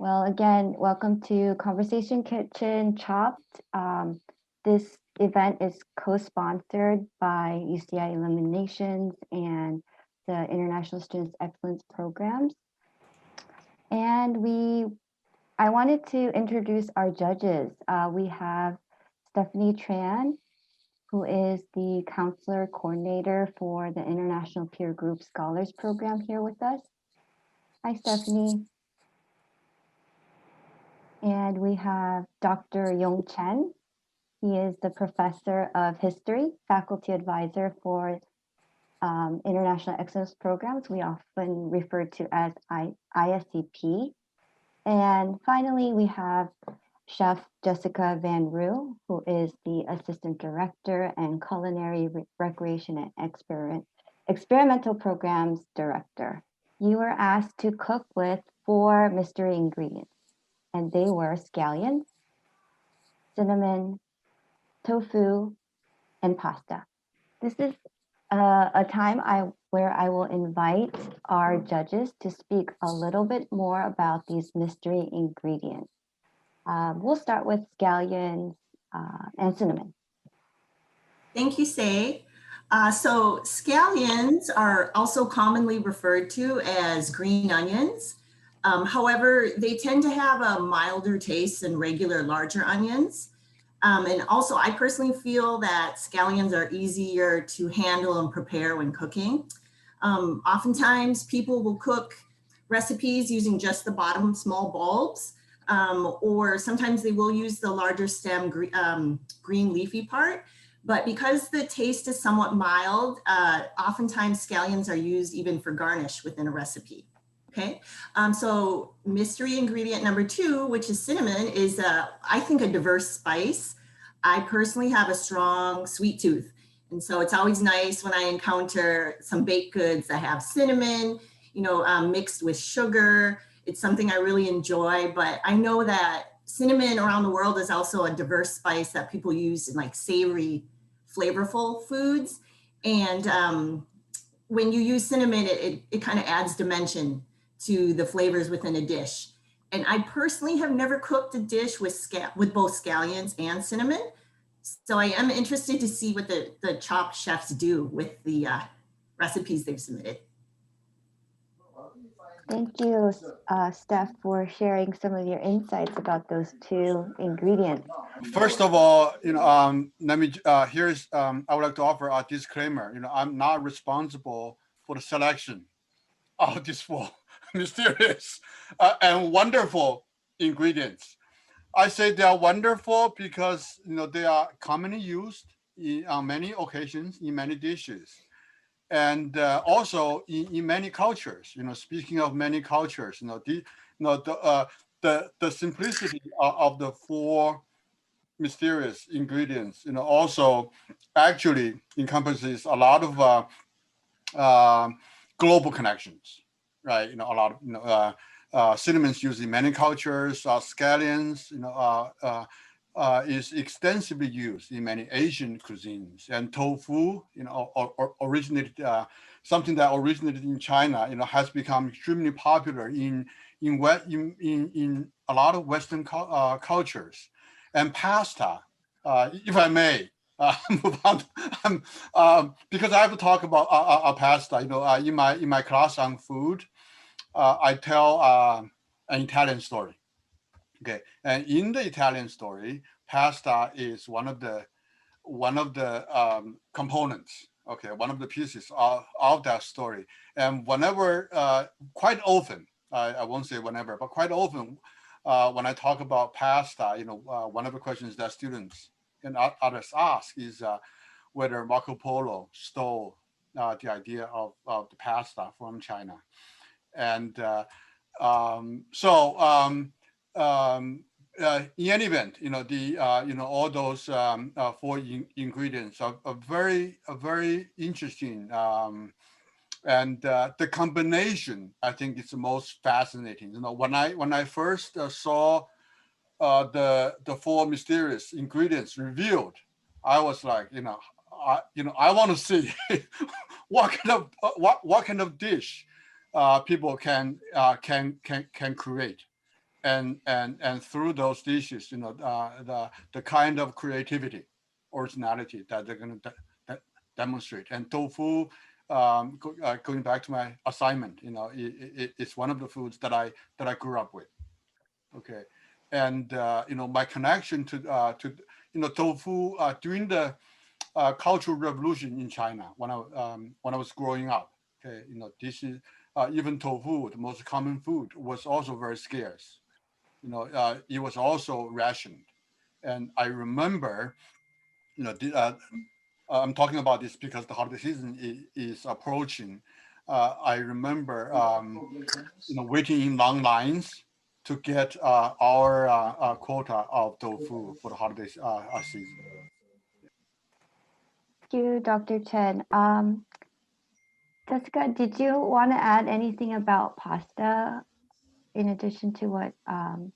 Well, again, welcome to Conversation Kitchen Chopped. This event is co-sponsored by UCI Illuminations and the International Students Excellence Programs. And I wanted to introduce our judges. We have Stephanie Tran, who is the counselor coordinator for the International Peer Group Scholars Program here with us. Hi, Stephanie. And we have Dr. Yong Chen. He is the professor of history, faculty advisor for International Excellence Programs. We often refer to as ISCP. And finally, we have Chef Jessica Van Roo, who is the assistant director and culinary recreation and experimental programs director. You were asked to cook with 4 mystery ingredients, and they were scallions, cinnamon, tofu, and pasta. This is a time where I will invite our judges to speak a little bit more about these mystery ingredients. We'll start with scallions and cinnamon. Thank you, Sei. So scallions are also commonly referred to as green onions. However, they tend to have a milder taste than regular larger onions. And also, I personally feel that scallions are easier to handle and prepare when cooking. Oftentimes, people will cook recipes using just the bottom small bulbs, or sometimes they will use the larger stem green leafy part. But because the taste is somewhat mild, oftentimes scallions are used even for garnish within a recipe. Okay, so mystery ingredient number 2, which is cinnamon, is I think a diverse spice. I personally have a strong sweet tooth, and so it's always nice when I encounter some baked goods that have cinnamon, mixed with sugar. It's something I really enjoy, but I know that cinnamon around the world is also a diverse spice that people use in like savory, flavorful foods. And when you use cinnamon, it kind of adds dimension to the flavors within a dish. And I personally have never cooked a dish with both scallions and cinnamon. So I am interested to see what the chopped chefs do with the recipes they've submitted. Thank you, Steph, for sharing some of your insights about those 2 ingredients. First of all, let me I would like to offer a disclaimer. I'm not responsible for the selection of these 4 mysterious and wonderful ingredients. I say they are wonderful because they are commonly used on many occasions in many dishes, and also in many cultures. Speaking of many cultures, the simplicity of the 4 mysterious ingredients, also actually encompasses a lot of global connections, right? A lot of cinnamon's used in many cultures. Scallions, is extensively used in many Asian cuisines, and tofu, originated something that originated in China, has become extremely popular in a lot of Western cultures. And pasta, if I may, move on, because I have to talk about pasta. In my class on food, I tell an Italian story. Okay, and in the Italian story, pasta is one of the components. Okay, one of the pieces of that story. And whenever, quite often, I won't say whenever, but quite often, when I talk about pasta, one of the questions that students and others ask is whether Marco Polo stole the idea of the pasta from China. And in any event, all those 4 ingredients are very interesting. And the combination, I think, is the most fascinating. When I first saw the 4 mysterious ingredients revealed, I was like, I want to see what kind of dish people can create. and through those dishes, the kind of creativity, originality that they're going to demonstrate. And tofu, going back to my assignment, it's one of the foods that I grew up with. Okay, and my connection to tofu during the Cultural Revolution in China when I was growing up. Okay, this is even tofu, the most common food, was also very scarce. It was also rationed, and I remember, I'm talking about this because the holiday season is approaching. I remember, waiting in long lines to get our quota of tofu for the holiday season. Thank you, Dr. Chen. Jessica, did you want to add anything about pasta in addition to what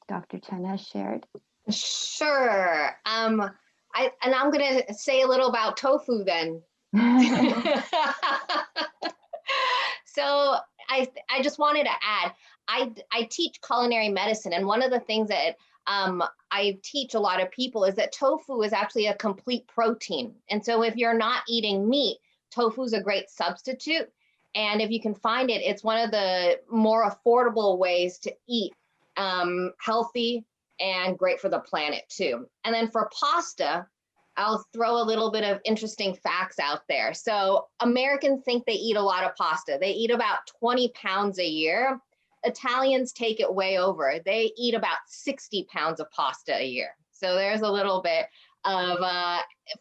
Dr. Chen has shared? Sure. I'm going to say a little about tofu then. So I just wanted to add, I teach culinary medicine, and one of the things that I teach a lot of people is that tofu is actually a complete protein. And so if you're not eating meat, tofu is a great substitute. And if you can find it, it's one of the more affordable ways to eat healthy and great for the planet too. And then for pasta, I'll throw a little bit of interesting facts out there. So Americans think they eat a lot of pasta. They eat about 20 pounds a year. Italians take it way over. They eat about 60 pounds of pasta a year. So there's a little bit of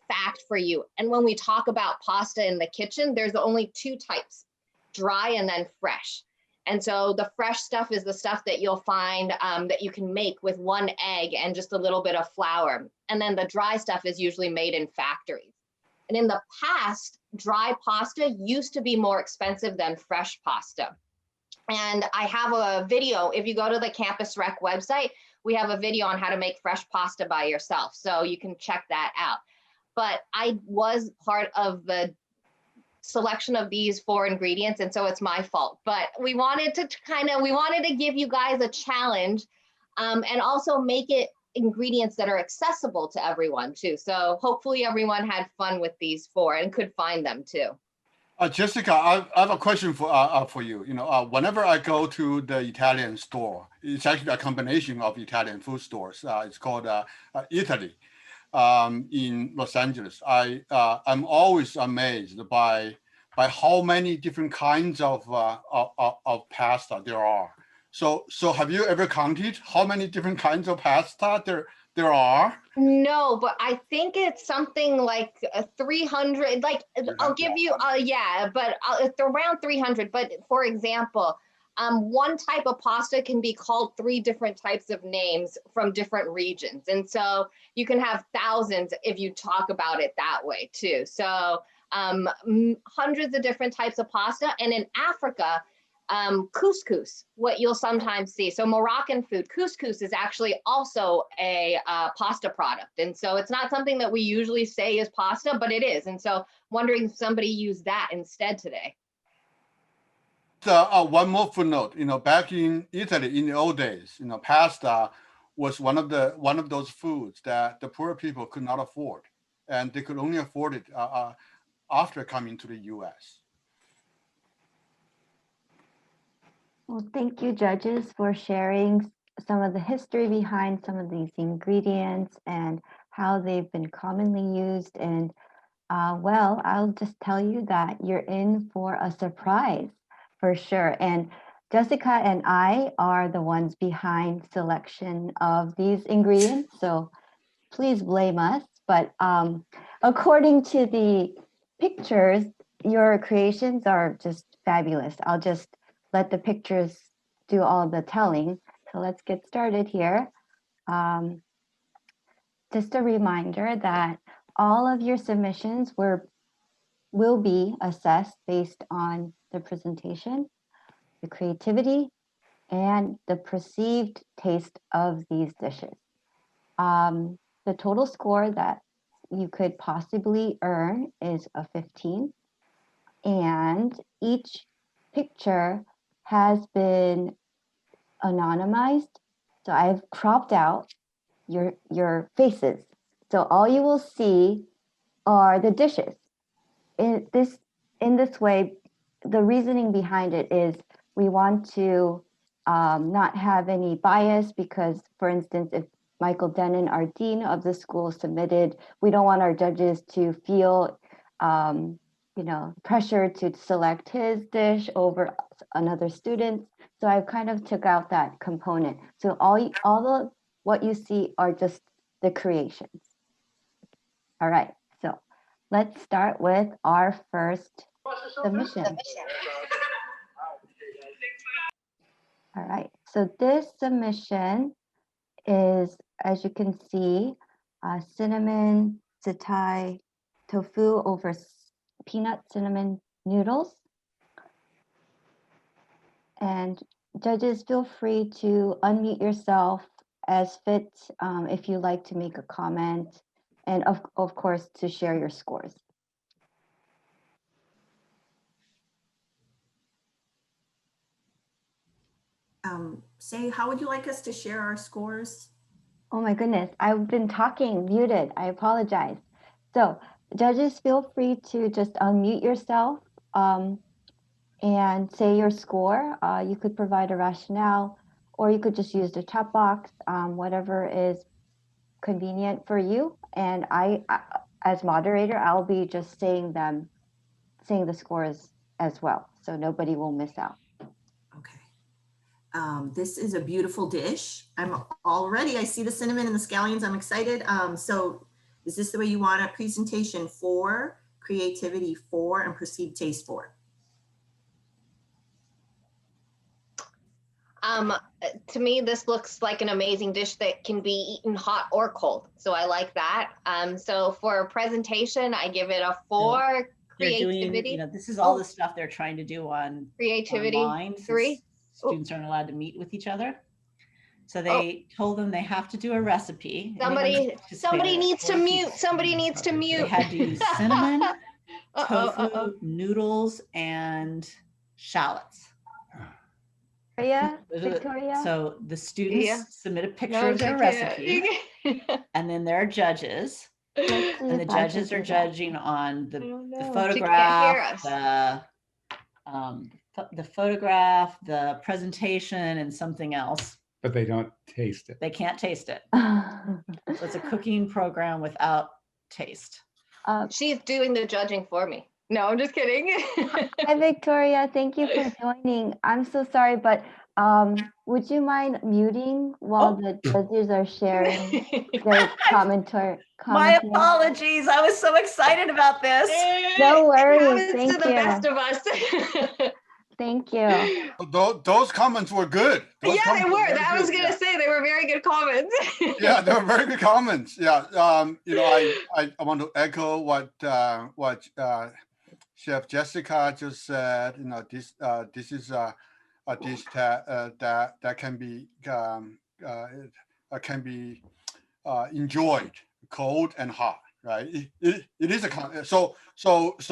fact for you. And when we talk about pasta in the kitchen, there's only two types, dry and then fresh. And so the fresh stuff is the stuff that you'll find that you can make with one egg and just a little bit of flour. And then the dry stuff is usually made in factories. And in the past, dry pasta used to be more expensive than fresh pasta. And I have a video, if you go to the Campus Rec website, we have a video on how to make fresh pasta by yourself. So you can check that out. But I was part of the selection of these 4 ingredients, and so it's my fault, but we wanted to give you guys a challenge and also make it ingredients that are accessible to everyone too. So hopefully everyone had fun with these 4 and could find them too. Jessica, I have a question for you. Whenever I go to the Italian store, it's actually a combination of Italian food stores. It's called Italy. In Los Angeles, I'm always amazed by how many different kinds of pasta there are. So have you ever counted how many different kinds of pasta there are? No, but I think it's something like 300. Like I'll give you, but it's around 300. But for example, one type of pasta can be called 3 different types of names from different regions. And so you can have thousands if you talk about it that way too. So hundreds of different types of pasta. And in Africa, couscous, what you'll sometimes see. So Moroccan food, couscous is actually also a pasta product. And so it's not something that we usually say is pasta, but it is. And so wondering if somebody used that instead today. One more footnote. Back in Italy in the old days, pasta was one of those foods that the poor people could not afford, and they could only afford it after coming to the U.S. Well, thank you, judges, for sharing some of the history behind some of these ingredients and how they've been commonly used. And well, I'll just tell you that you're in for a surprise for sure. And Jessica and I are the ones behind selection of these ingredients, so please blame us. But according to the pictures, your creations are just fabulous. I'll just let the pictures do all the telling. So let's get started here. Just a reminder that all of your submissions will be assessed based on the presentation, the creativity, and the perceived taste of these dishes. The total score that you could possibly earn is a 15, and each picture has been anonymized So I've cropped out your faces. So all you will see are the dishes. In this way, the reasoning behind it is we want to not have any bias because, for instance, if Michael Denon, our dean of the school, submitted, we don't want our judges to feel, pressure to select his dish over another student's. So I kind of took out that component. So what you see are just the creations. All right, so let's start with our first submission. All right, so this submission is, as you can see, cinnamon satay tofu over peanut cinnamon noodles. And judges, feel free to unmute yourself as fit if you like to make a comment, and of course to share your scores. Say, how would you like us to share our scores? Oh my goodness, I've been talking muted. I apologize. So judges, feel free to just unmute yourself and say your score. You could provide a rationale, or you could just use the chat box, whatever is convenient for you. And I, as moderator, I'll be just saying the scores as well, so nobody will miss out. Okay. This is a beautiful dish. I see the cinnamon and the scallions. I'm excited. So is this the way you want it? Presentation 4, creativity 4, and perceived taste 4. To me, this looks like an amazing dish that can be eaten hot or cold. So I like that. So for presentation, I give it a 4. Creativity. Doing, this is all the stuff they're trying to do on creativity online, 3. Students aren't allowed to meet with each other. So they told them they have to do a recipe. Somebody needs to mute. Somebody needs to mute. They had to use cinnamon, tofu, noodles, and shallots. Victoria? So the students submit a picture of their recipe, and then there are judges. And the judges are judging on the photograph, the photograph, the presentation, and something else. But they don't taste it. They can't taste it. So it's a cooking program without taste. She's doing the judging for me. No, I'm just kidding. Hi, Victoria. Thank you for joining. I'm so sorry, but would you mind muting while the judges are sharing their commentary? My apologies. I was so excited about this. No worries. Thank you. The best of us. Thank you. Those comments were good. Those yeah, they were. I was going to yeah. say they were very good comments. Yeah, they were very good comments. Yeah. I want to echo what Chef Jessica just said. This is a dish that can be enjoyed cold and hot, right? It is a so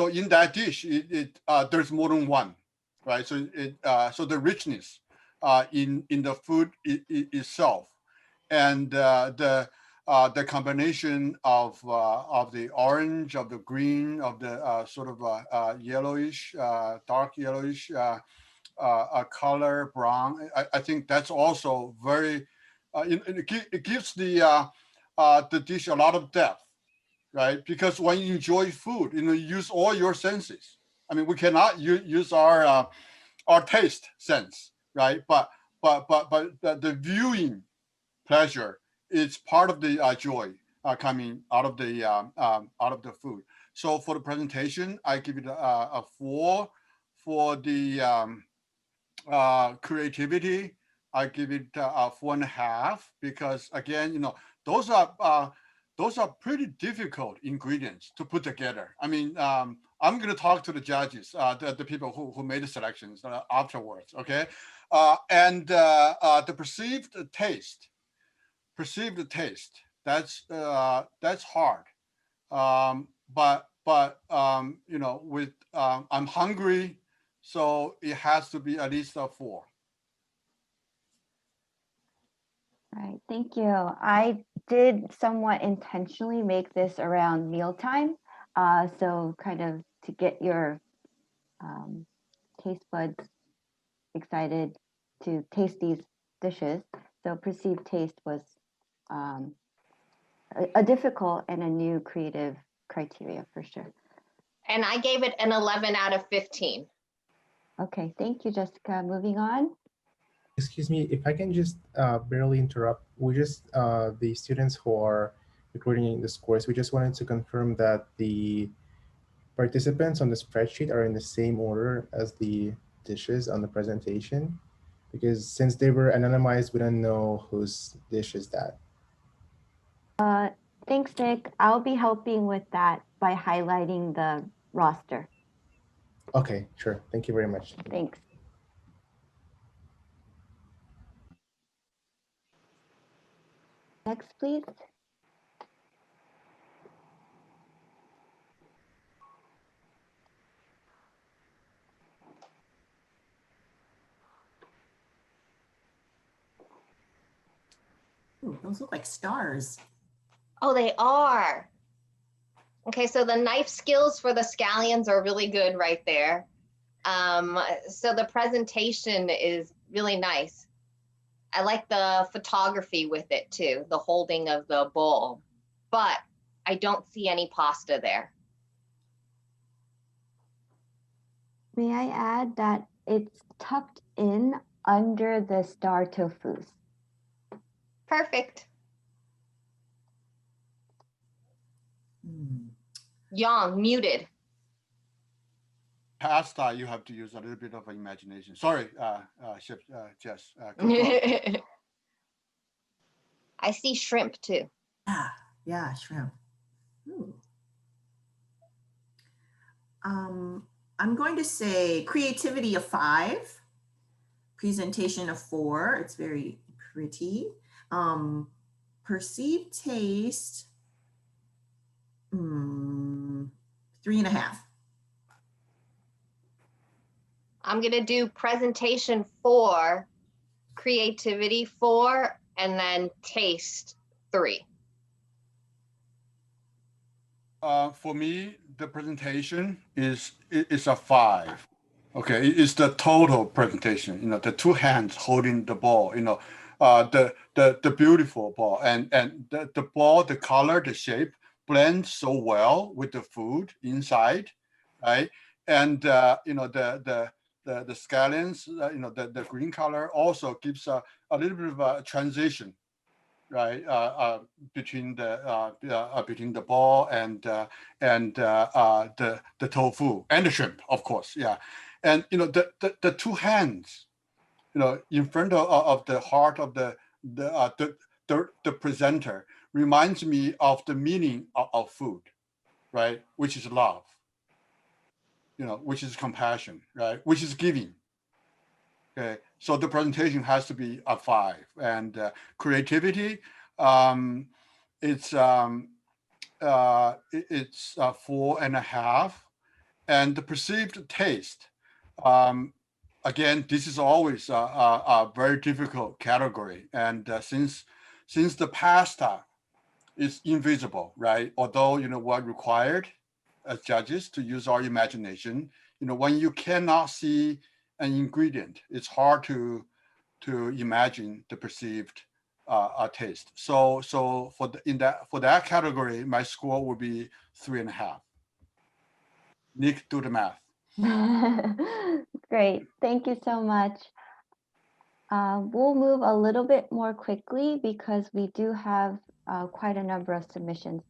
in that dish there's more than one, right? So so the richness in the food itself, and the combination of the orange, of the green, of the sort of yellowish, dark yellowish color, brown. I think that's also very. It gives the dish a lot of depth, right? Because when you enjoy food, you use all your senses. I mean, we cannot use our taste sense, right? But the viewing pleasure is part of the joy coming out of the food. So for the presentation, I give it a 4. For the creativity, I give it a 4.5, because again, those are pretty difficult ingredients to put together. I mean, I'm going to talk to the judges, the people who made the selections afterwards. Okay, and the perceived taste. That's hard. But with I'm hungry, so it has to be at least a 4. right, thank you. I did somewhat intentionally make this around mealtime, so kind of to get your taste buds excited to taste these dishes. So perceived taste was um, a difficult and a new creative criteria for sure. And I gave it an 11 out of 15. Okay, thank you, Jessica. Moving on. Excuse me, if I can just barely interrupt. We just, the students who are recording this course, we just wanted to confirm that the participants on the spreadsheet are in the same order as the dishes on the presentation, because since they were anonymized, we don't know whose dish is that. Thanks, Nick. I'll be helping with that by highlighting the roster. Okay, sure. Thank you very much. Thanks. Next, please. Ooh, those look like stars. Oh, they are. Okay, so the knife skills for the scallions are really good right there. So the presentation is really nice. I like the photography with it too, the holding of the bowl, but I don't see any pasta there. May I add that it's tucked in under the star tofus. Perfect. Hmm. Yang, muted. Pasta, you have to use a little bit of imagination. Sorry, Chef Jess. Go on. I see shrimp too. Yeah, shrimp. Ooh. I'm going to say creativity a 5, presentation a 4. It's very pretty. Perceived taste, 3.5. I'm gonna do presentation 4, creativity 4, and then taste 3. For me, the presentation is a 5. Okay, it's the total presentation. You know, the two hands holding the ball. You know, the beautiful ball, and the ball, the color, the shape blends so well with the food inside, right? And you know, the scallions, you know, the green color also gives a little bit of a transition, right, between the ball and the tofu and the shrimp, of course, yeah. And you know, the two hands, you know, in front of the heart of the presenter reminds me of the meaning of food, right, which is love, you know, which is compassion, right, which is giving. Okay, so the presentation has to be a 5, and creativity, it's 4.5, and the perceived taste. Again, this is always a very difficult category, and since the pasta is invisible, right? Although you know we're required as judges to use our imagination, you know, when you cannot see an ingredient, it's hard to imagine the perceived taste. So for that category, my score would be 3.5. Nick, do the math. Great, thank you so much. We'll move a little bit more quickly because we do have quite a number of submissions.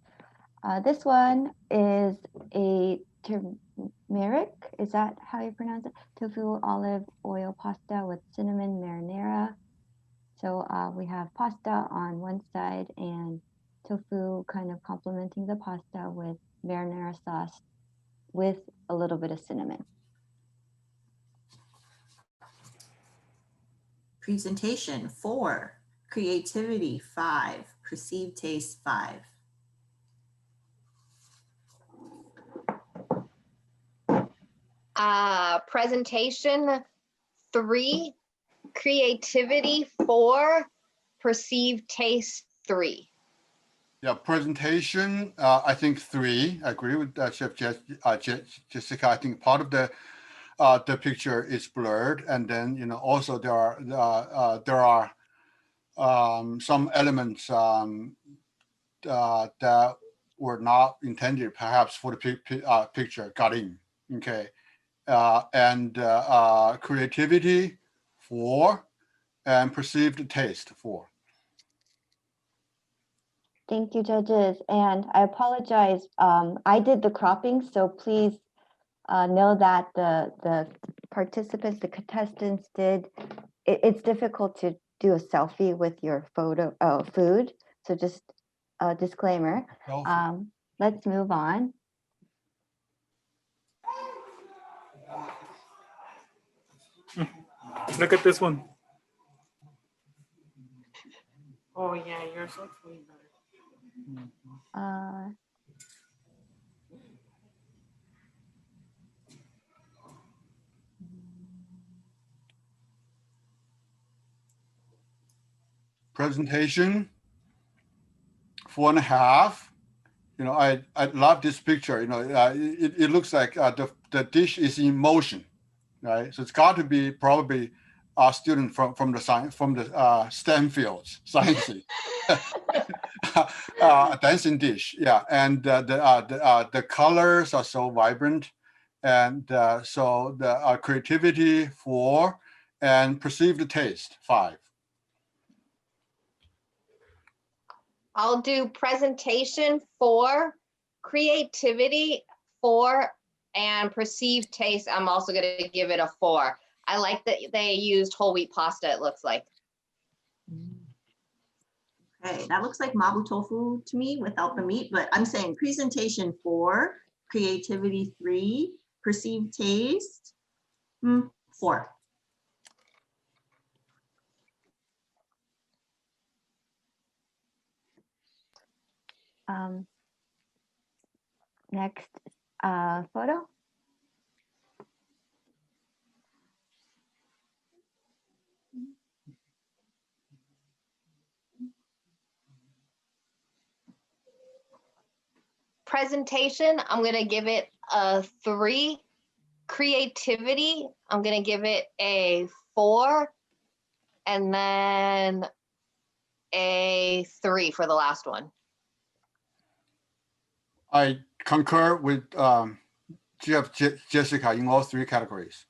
This one is a turmeric, is that how you pronounce it? Tofu olive oil pasta with cinnamon marinara. So we have pasta on one side and tofu kind of complementing the pasta with marinara sauce with a little bit of cinnamon. Presentation 4, creativity 5, perceived taste 5. Presentation 3, creativity 4, perceived taste 3. Yeah, presentation, I think 3. I agree with Chef Jessica. I think part of the picture is blurred, and then also there are some elements that were not intended, perhaps for the picture got in. Okay, and creativity 4, and perceived taste 4. Thank you, judges. And I apologize. I did the cropping, so please know that the participants, the contestants did. It's difficult to do a selfie with your food. So just a disclaimer. Let's move on. Look at this one. Oh yeah, yours looks way better. Presentation 4.5. I love this picture. It looks like the dish is in motion, right? So it's got to be probably a student from the science, from the STEM fields, science. Dancing dish, yeah. And the colors are so vibrant, and so the creativity 4, and perceived taste 5. I'll do presentation 4, creativity 4, and perceived taste. I'm also going to give it a 4. I like that they used whole wheat pasta, it looks like. Okay, that looks like mabu tofu to me without the meat, but I'm saying presentation 4, creativity 3, perceived taste 4. Next photo. Presentation, I'm going to give it a 3. Creativity, I'm going to give it a 4. And then a 3 for the last one. I concur with Jessica in all 3 categories.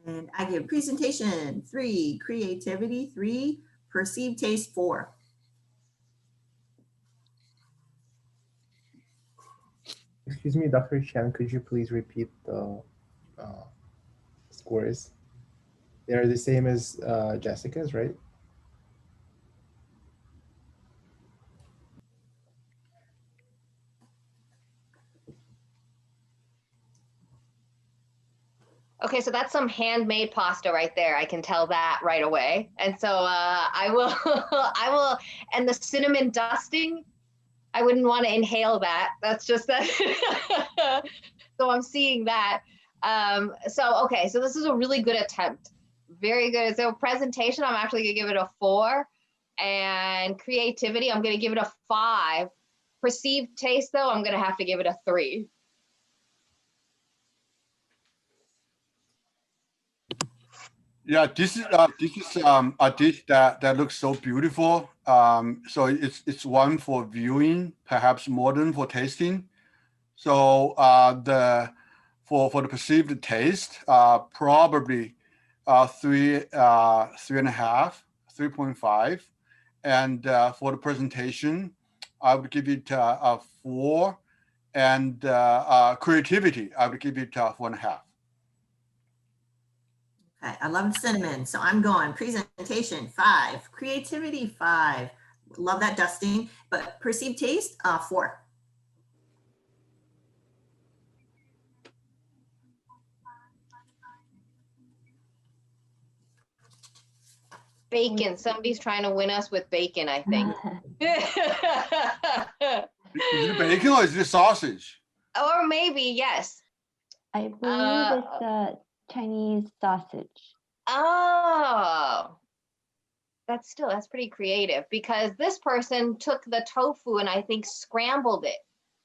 And I give presentation 3, creativity 3, perceived taste 4. Excuse me, Dr. Chen, could you please repeat the scores? They're the same as Jessica's, right? Okay, so that's some handmade pasta right there. I can tell that right away. And so I will, and the cinnamon dusting, I wouldn't want to inhale that. That's just that. So I'm seeing that. Okay, so this is a really good attempt. Very good. So presentation, I'm actually gonna give it a 4. And creativity, I'm gonna give it a 5. Perceived taste though, I'm gonna have to give it a 3. Yeah, this is a dish that looks so beautiful. So it's one for viewing, perhaps more than for tasting. So for the perceived taste, probably 3.5, 3.5, and for the presentation, I would give it a 4, and creativity, I would give it 4.5. Okay, I love cinnamon, so I'm going presentation 5, creativity 5. Love that dusting, but perceived taste 4. Bacon. Somebody's trying to win us with bacon, I think. Is it bacon or is it sausage? Or maybe, yes. I believe it's a Chinese sausage. Oh. that's pretty creative, because this person took the tofu and I think scrambled it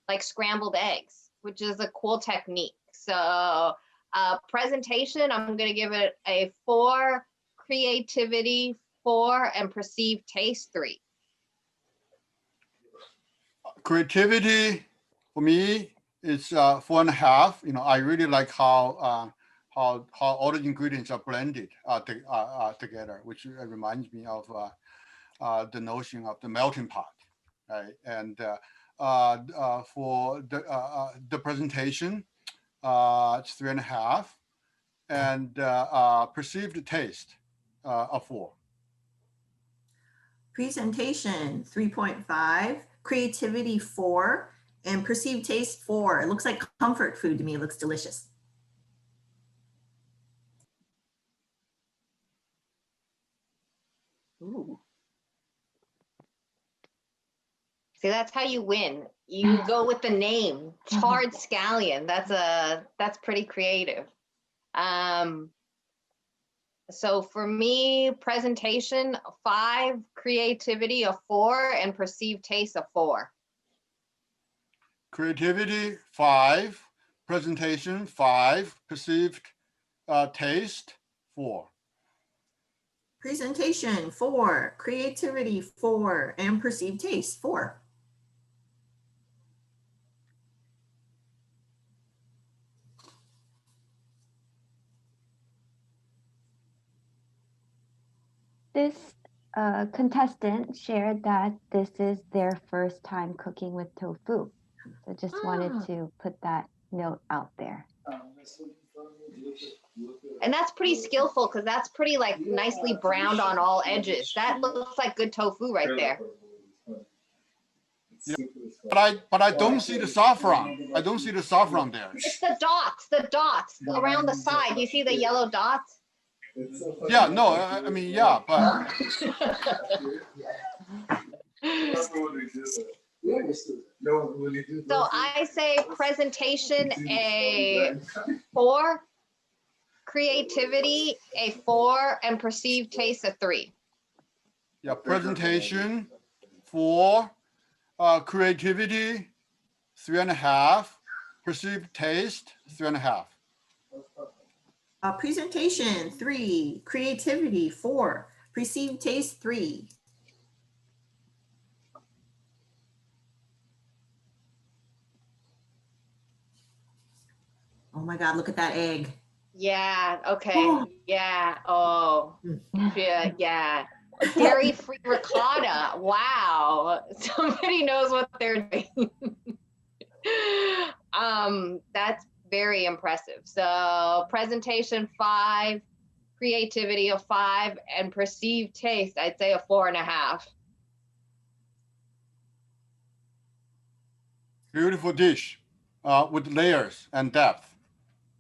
like scrambled eggs, which is a cool technique. So presentation, I'm going to give it a 4, creativity 4, and perceived taste 3. Creativity for me is 4.5. You know, I really like how all the ingredients are blended together, which reminds me of the notion of the melting pot, right? And for the presentation, it's 3.5, and perceived taste a 4. Presentation 3.5, creativity 4, and perceived taste 4. It looks like comfort food to me. It looks delicious. Ooh. See, that's how you win. You go with the name, charred scallion. That's pretty creative. So for me, presentation 5, creativity a 4, and perceived taste a 4. Creativity 5, presentation 5, perceived taste 4. Presentation 4, creativity 4, and perceived taste 4. This contestant shared that this is their first time cooking with tofu. So just wanted to put that note out there. And that's pretty skillful, because that's pretty like nicely browned on all edges. That looks like good tofu right there. Yeah, but I don't see the saffron. I don't see the saffron there. It's the dots around the side. You see the yellow dots? Yeah, no, I mean, yeah, but So I say presentation a 4, creativity a 4, and perceived taste a 3. yeah, presentation 4, creativity 3.5, perceived taste 3.5. Presentation 3, creativity 4, perceived taste 3. Oh my God, look at that egg. Yeah, okay. Yeah. Oh, yeah. Dairy-free ricotta. Wow. Somebody knows what they're doing. That's very impressive. So presentation 5, creativity a 5, and perceived taste, I'd say a 4.5. Beautiful dish with layers and depth.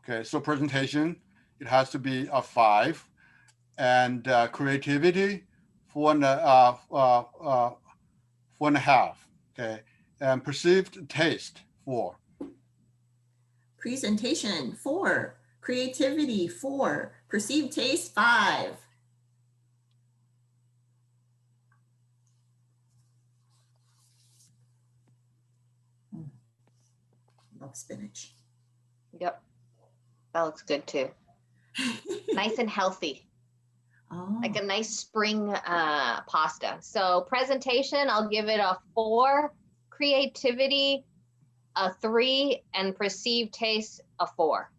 Okay, so presentation, it has to be a 5, and creativity 4.5. Okay, and perceived taste 4. Presentation 4, creativity 4, perceived taste 5. Love spinach. Yep, that looks good too. Nice and healthy. Oh. Like a nice spring pasta. So presentation, I'll give it a 4, creativity a 3, and perceived taste a 4.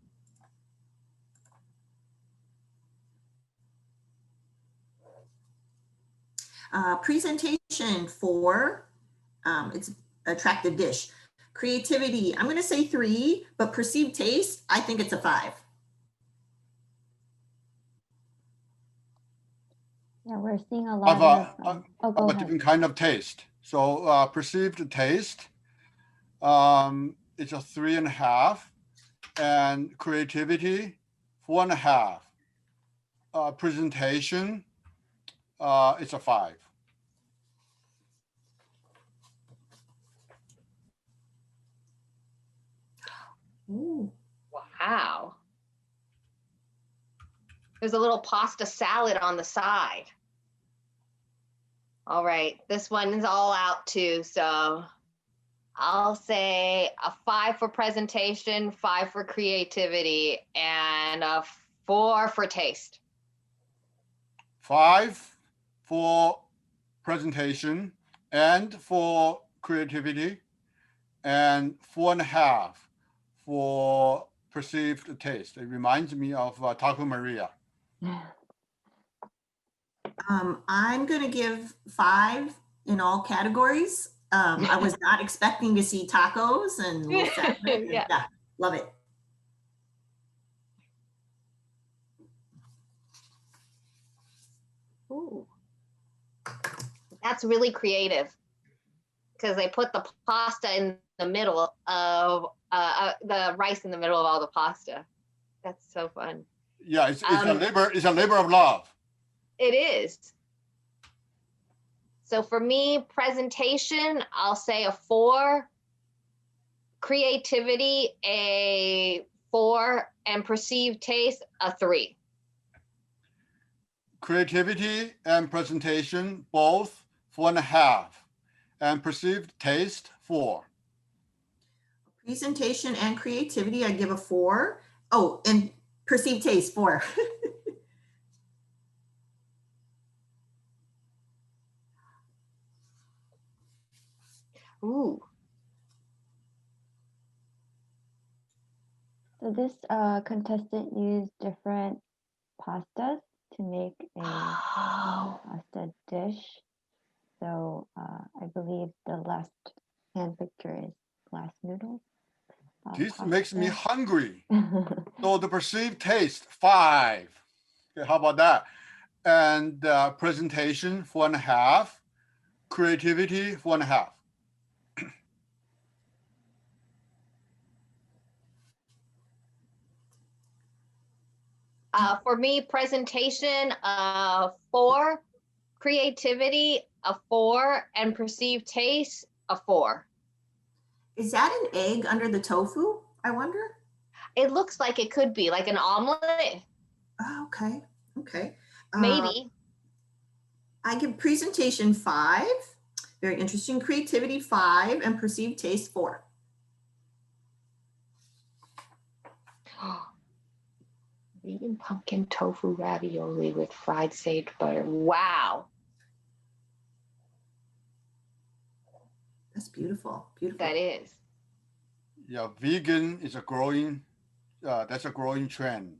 Presentation 4, it's attractive dish. Creativity, I'm going to say 3, but perceived taste, I think it's a 5. Yeah, we're seeing a lot of a different kind of taste. So perceived taste, it's a 3.5, and creativity 4.5. Presentation, it's a 5. Ooh. Wow. There's a little pasta salad on the side. All right, this one is all out too, so I'll say a 5 for presentation, 5 for creativity, and a 4 for taste. 5 for presentation and for creativity, and 4.5 for perceived taste. It reminds me of Taco Maria. I'm going to give 5 in all categories. I was not expecting to see tacos and little salad. Yeah. Yeah, love it. Ooh. That's really creative because they put the pasta in the middle of the rice in the middle of all the pasta. That's so fun. Yeah, it's a labor of love. It is. So for me, presentation, I'll say a 4, creativity, a 4, and perceived taste, a 3. Creativity and presentation, both 4.5, and perceived taste, 4. Presentation and creativity, I give a 4. Oh, and perceived taste, 4. Ooh. So this contestant used different pastas to make a pasta dish. So I believe the last hand picture is glass noodles. This makes me hungry. So the perceived taste, 5. Okay, how about that? And presentation, 4.5. Creativity, 4.5. For me, presentation, 4, creativity, a 4, and perceived taste, a 4. Is that an egg under the tofu, I wonder? It looks like it could be like an omelet. Oh, okay. Okay. Maybe. I give presentation 5. Very interesting. Creativity 5 and perceived taste 4. Vegan pumpkin tofu ravioli with fried sage butter. Wow. That's beautiful. Beautiful. That is. Yeah, vegan is a growing, that's a growing trend,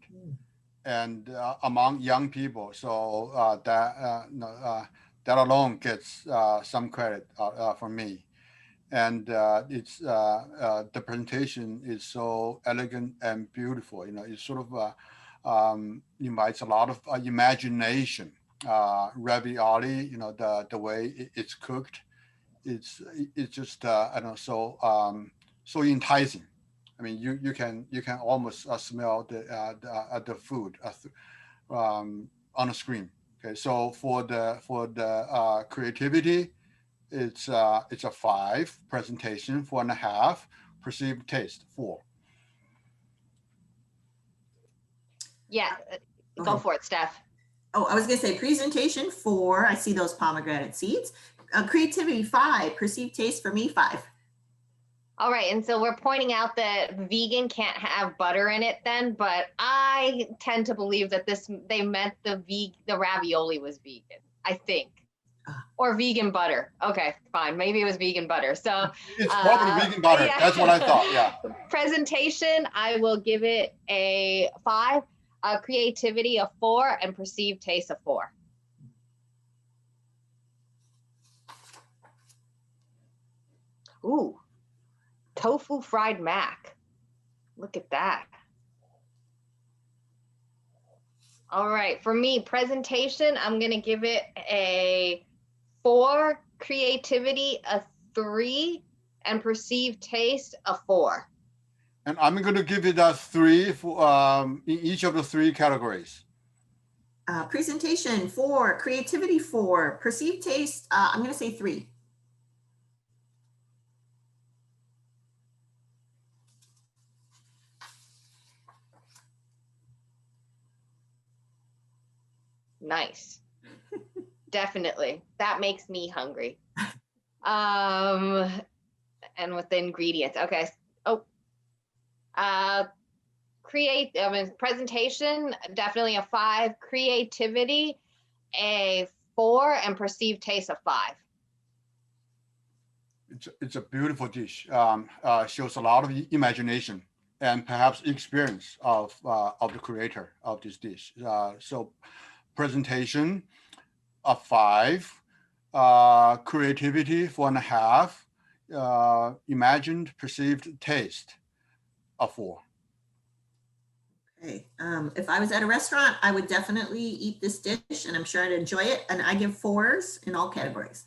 and among young people. So that alone gets some credit from me. And it's the presentation is so elegant and beautiful. You know, it sort of invites a lot of imagination. Ravioli, you know, the way it's cooked, it's just I don't know, so enticing. I mean, you can almost smell the food on the screen. Okay, so for the creativity, it's a 5. Presentation, 4.5. Perceived taste, 4. Yeah. Go for it, Steph. Oh, I was going to say presentation 4. I see those pomegranate seeds. Creativity 5. Perceived taste for me 5. All right, and so we're pointing out that vegan can't have butter in it then, but I tend to believe that they meant the ravioli was vegan, I think. Or vegan butter. Okay, fine. Maybe it was vegan butter. So it's probably vegan butter. Yeah. That's what I thought. Yeah. Presentation, I will give it a 5. Creativity, a 4, and perceived taste, a 4. Ooh, tofu fried mac. Look at that. All right, for me, presentation, I'm gonna give it a 4, creativity, a 3, and perceived taste, a 4. And I'm going to give it a 3 for in each of the 3 categories. Presentation 4, creativity 4, perceived taste, I'm going to say 3. Nice. definitely. That makes me hungry. And with the ingredients. Okay. Oh, presentation, definitely a 5. Creativity, a 4, and perceived taste, a 5. It's a beautiful dish. Shows a lot of imagination and perhaps experience of the creator of this dish. So presentation, a 5. Creativity, 4.5. Imagined perceived taste, a 4. Okay. If I was at a restaurant, I would definitely eat this dish, and I'm sure I'd enjoy it. And I give 4s in all categories.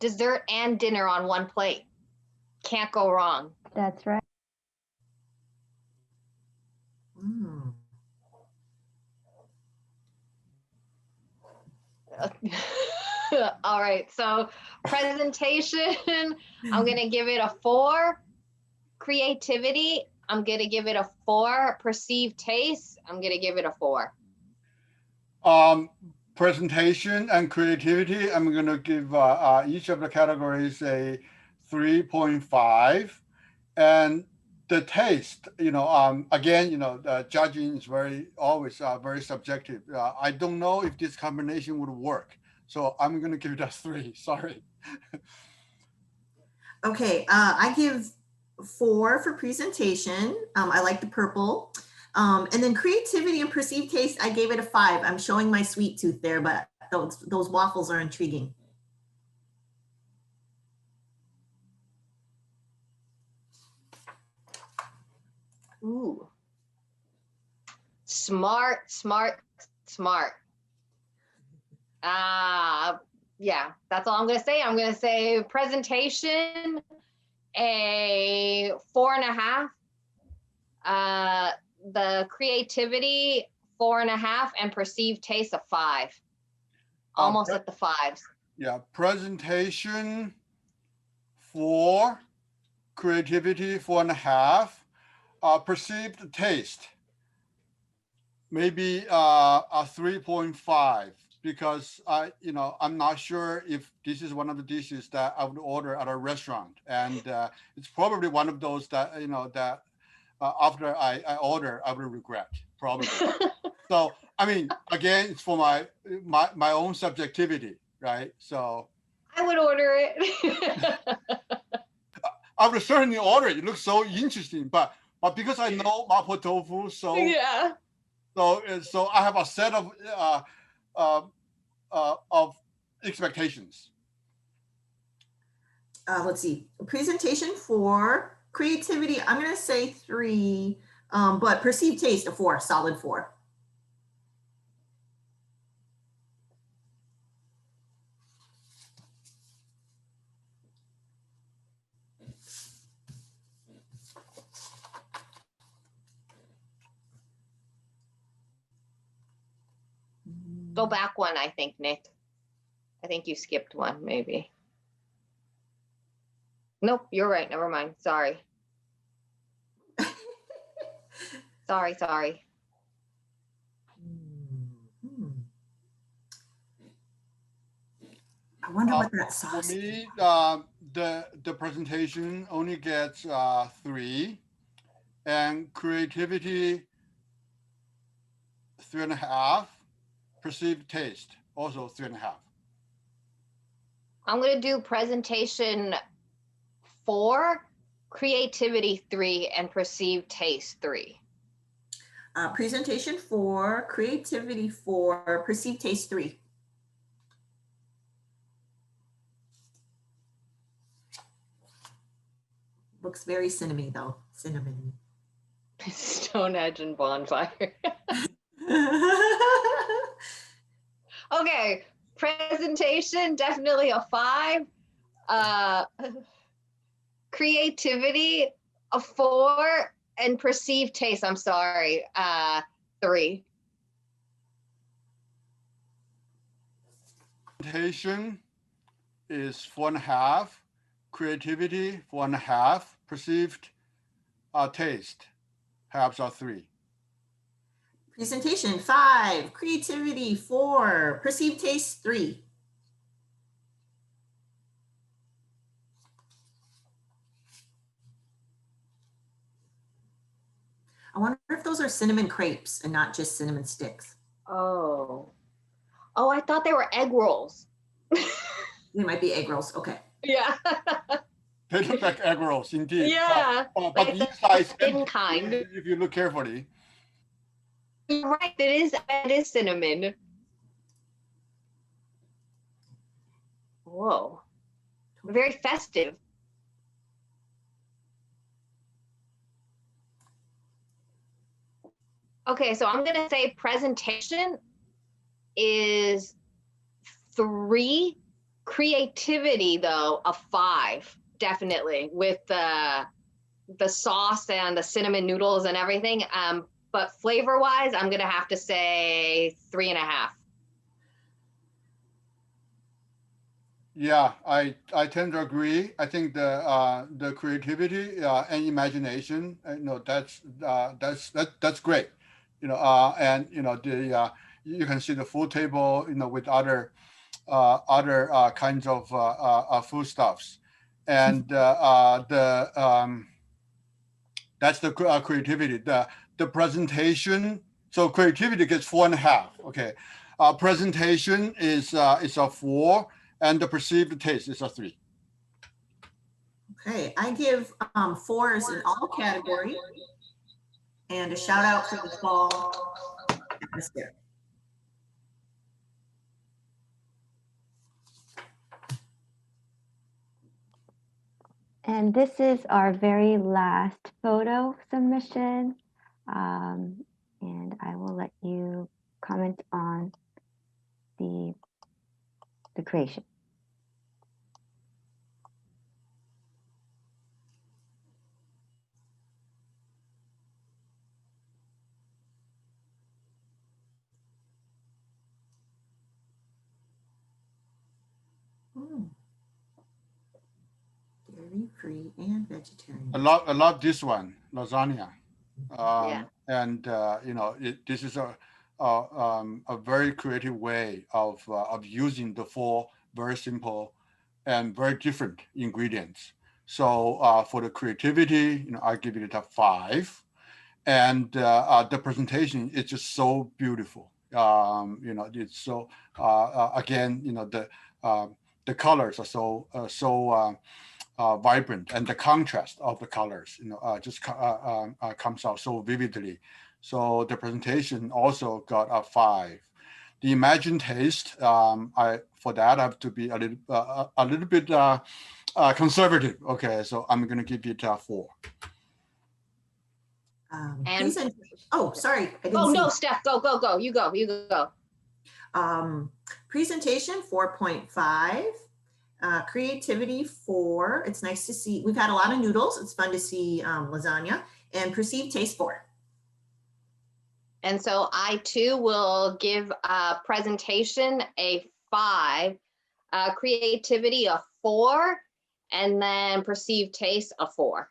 Dessert and dinner on one plate. Can't go wrong. That's right. Mm. All right, so presentation, I'm gonna give it a 4. Creativity, I'm gonna give it a 4. Perceived taste, I'm gonna give it a 4. Presentation and creativity, I'm going to give each of the categories a 3.5. And the taste, again, the judging is always very subjective. I don't know if this combination would work. So I'm going to give it a 3. Sorry. Okay, I give 4 for presentation. I like the purple. And then creativity and perceived taste, I gave it a 5. I'm showing my sweet tooth there, but those waffles are intriguing. Ooh. Smart. Yeah, that's all I'm gonna say. I'm gonna say presentation, a 4.5. The creativity, 4.5, and perceived taste, a 5. Almost at the 5s. Yeah, presentation 4, creativity 4.5, perceived taste maybe a 3.5, because I'm not sure if this is one of the dishes that I would order at a restaurant, and it's probably one of those that that after I order I will regret, probably. So I mean, again, it's for my own subjectivity, right? So I would order it. I would certainly order it. It looks so interesting, but because I know mapo tofu, so Yeah. So I have a set of expectations. Let's see, presentation 4, creativity, I'm gonna say 3, but perceived taste, a 4, solid 4. Go back one, I think, Nick. I think you skipped one, maybe. Nope, you're right. Never mind. Sorry. Sorry. I wonder what that sauce For me, the presentation only gets 3, and creativity 3.5, perceived taste also 3.5. I'm gonna do presentation 4, creativity 3, and perceived taste 3. Presentation 4, creativity 4, perceived taste 3. Looks very cinnamony though, cinnamon. Stonehenge and bonfire. Okay, presentation, definitely a 5. Creativity, a 4, and perceived taste, I'm sorry, 3. Presentation is 4.5, creativity 4.5, perceived taste, perhaps a 3. Presentation 5, creativity 4, perceived taste 3. I wonder if those are cinnamon crepes and not just cinnamon sticks. Oh, I thought they were egg rolls. They might be egg rolls. Okay. Yeah. They look like egg rolls indeed. Yeah. But Like the the inside is thin empty, kind. if you look carefully. You're right. It is cinnamon. Whoa. Very festive. Okay, so I'm gonna say presentation is 3. Creativity, though, a 5, definitely, with the sauce and the cinnamon noodles and everything. But flavor-wise, I'm gonna have to say 3.5. Yeah, I tend to agree. I think the creativity and imagination, that's great. And the you can see the food table, with other kinds of foodstuffs, and that's the creativity. The presentation. So creativity gets 4.5. Okay, presentation is a 4, and the perceived taste is a 3. Okay, I give 4s in all categories, and a shout out for the fall atmosphere. And this is our very last photo submission. And I will let you comment on the creation. Dairy-free and vegetarian. I love this one, lasagna. Yeah. And this is a very creative way of using the 4 very simple and very different ingredients. So for the creativity, I give it a 5, and the presentation is just so beautiful. It's so again, the colors are so vibrant, and the contrast of the colors, just comes out so vividly. So the presentation also got a 5. The imagined taste, for that I have to be a little bit conservative. Okay, so I'm going to give it a 4. Oh, sorry. I didn't Oh, see. no, Steph, go. You go. Presentation 4.5. Creativity 4. It's nice to see. We've had a lot of noodles. It's fun to see lasagna. And perceived taste 4. And so I too will give presentation a 5, creativity a 4, and then perceived taste a 4.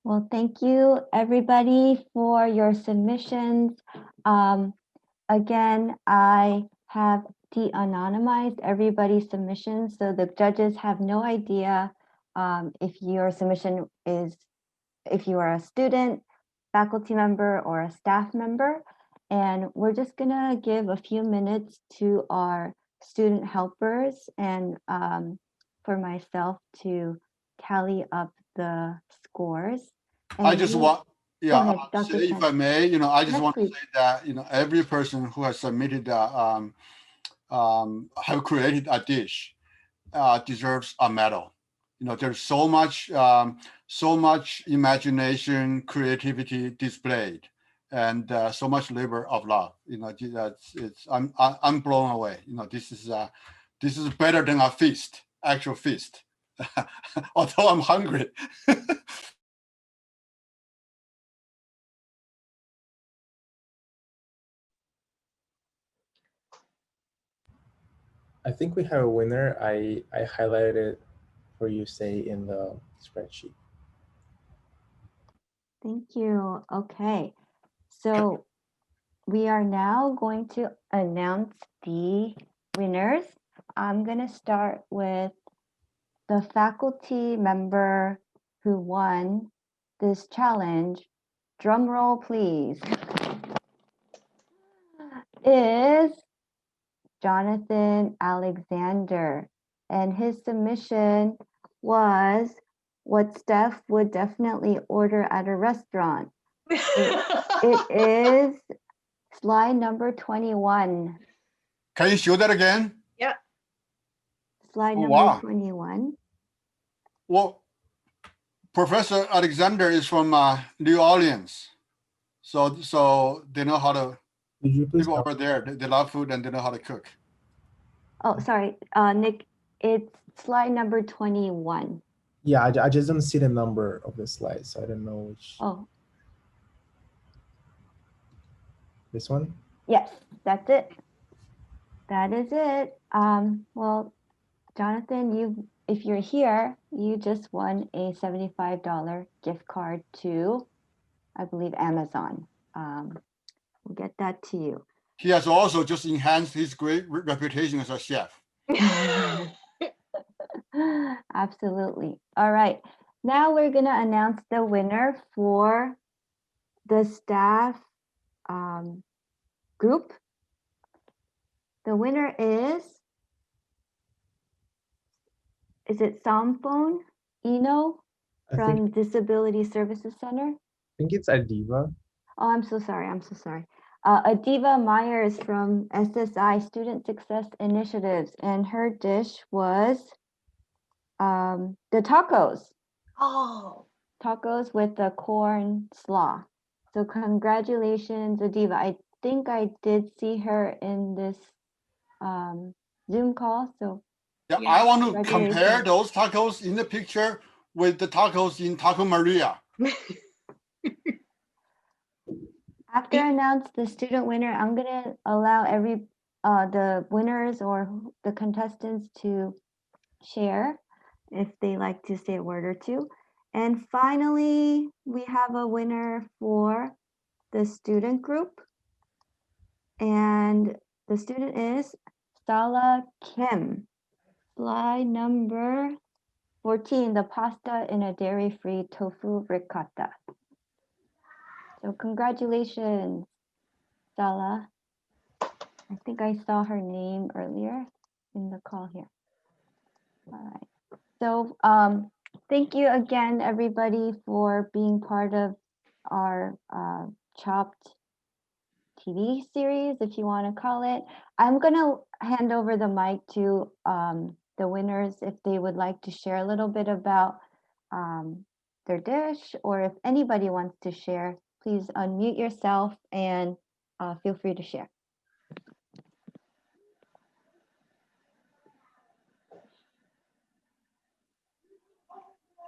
Well, thank you everybody for your submissions. Again, I have de-anonymized everybody's submissions, so the judges have no idea if your submission is, if you are a student, faculty member, or a staff member. And we're just gonna give a few minutes to our student helpers and for myself to tally up the scores. And I just want, Go ahead, Dr. if Chen. I may, I just Yes, want please. to say that, every person who has submitted, have created a dish, deserves a medal. There's so much imagination, creativity displayed, and so much labor of love. I'm blown away. This is better than a feast, actual feast. Although I'm hungry. I think we have a winner. I highlighted it for you, Sei, in the spreadsheet. Thank you. Okay, so we are now going to announce the winners. I'm going to start with the faculty member who won this challenge. Drum roll, please. Is Jonathan Alexander, and his submission was what Steph would definitely order at a restaurant. It is slide number 21. Can you show that again? Yeah. Slide Oh, number wow. 21. Well, Professor Alexander is from New Orleans. So they know how to, Did you please? people over there, they love food and they know how to cook. Oh, sorry, Nick, it's slide number 21. Yeah, I just don't see the number of the slide, so I don't know which. Oh, This one? yes, that's it. That is it. Well, Jonathan, if you're here, you just won a $75 gift card to, I believe, Amazon. We'll get that to you. He has also just enhanced his great reputation as a chef. Absolutely. All right. Now we're going to announce the winner for the staff group. The winner is it Samphone Eno from Disability Services Center? I think it's Adiva. Oh, I'm so sorry. I'm so sorry. Adiva Myers from SSI Student Success Initiatives, and her dish was the tacos. Oh. Tacos with the corn slaw. So congratulations, Adiva. I think I did see her in this Zoom call. So yeah, I want to compare those tacos in the picture with the tacos in Taco Maria. After I announce the student winner, I'm gonna allow the winners or the contestants to share if they like to say a word or two. And finally, we have a winner for the student group. And the student is Sala Kim. Slide number 14, the pasta in a dairy-free tofu ricotta. So congratulations, Sala. I think I saw her name earlier in the call here. All right. So thank you again, everybody, for being part of our Chopped TV series, if you want to call it. I'm going to hand over the mic to the winners if they would like to share a little bit about their dish, or if anybody wants to share, please unmute yourself and feel free to share.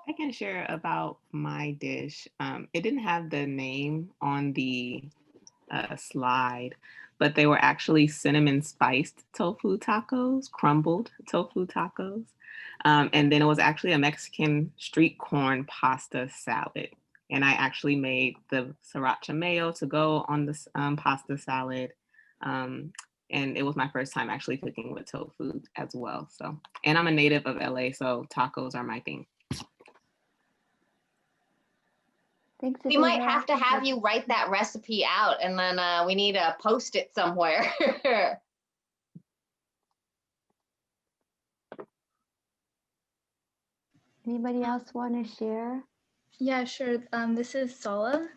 I can share about my dish. It didn't have the name on the slide, but they were actually cinnamon spiced tofu tacos, crumbled tofu tacos. And then it was actually a Mexican street corn pasta salad. And I actually made the sriracha mayo to go on this pasta salad. And it was my first time actually cooking with tofu as well. So, and I'm a native of LA, so tacos are my thing. Thanks. We might have to have you write that recipe out, and then we need to post it somewhere. Anybody else want to share? Yeah, sure. This is Sala.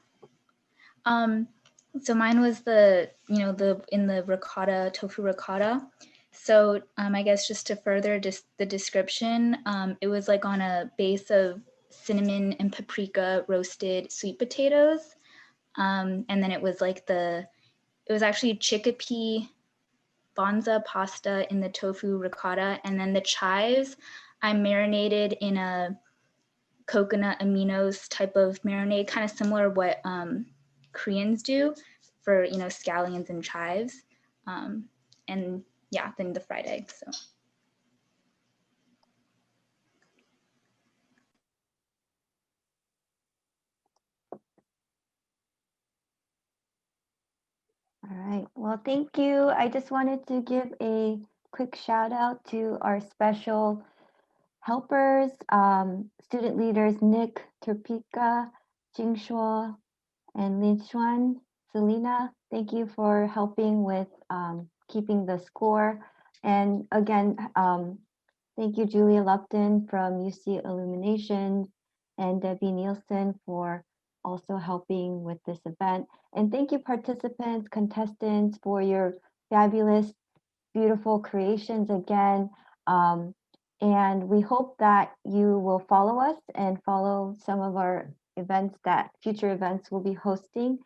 So mine was in the ricotta, tofu ricotta. So I guess just to further the description, it was like on a base of cinnamon and paprika roasted sweet potatoes. And then it was like it was actually chickpea bonza pasta in the tofu ricotta. And then the chives, I marinated in a coconut aminos type of marinade, kind of similar to what Koreans do for, scallions and chives. And yeah, than the fried egg. So. All right. Well, thank you. I just wanted to give a quick shout out to our special helpers, student leaders Nick, Turpika, Jingshuo, and Lin Xuan. Selena, thank you for helping with keeping the score. And again, thank you, Julia Lupton from UC Illuminations and Debbie Nielsen for also helping with this event. And thank you, participants, contestants, for your fabulous, beautiful creations again. And we hope that you will follow us and follow some of our events that future events will be hosting.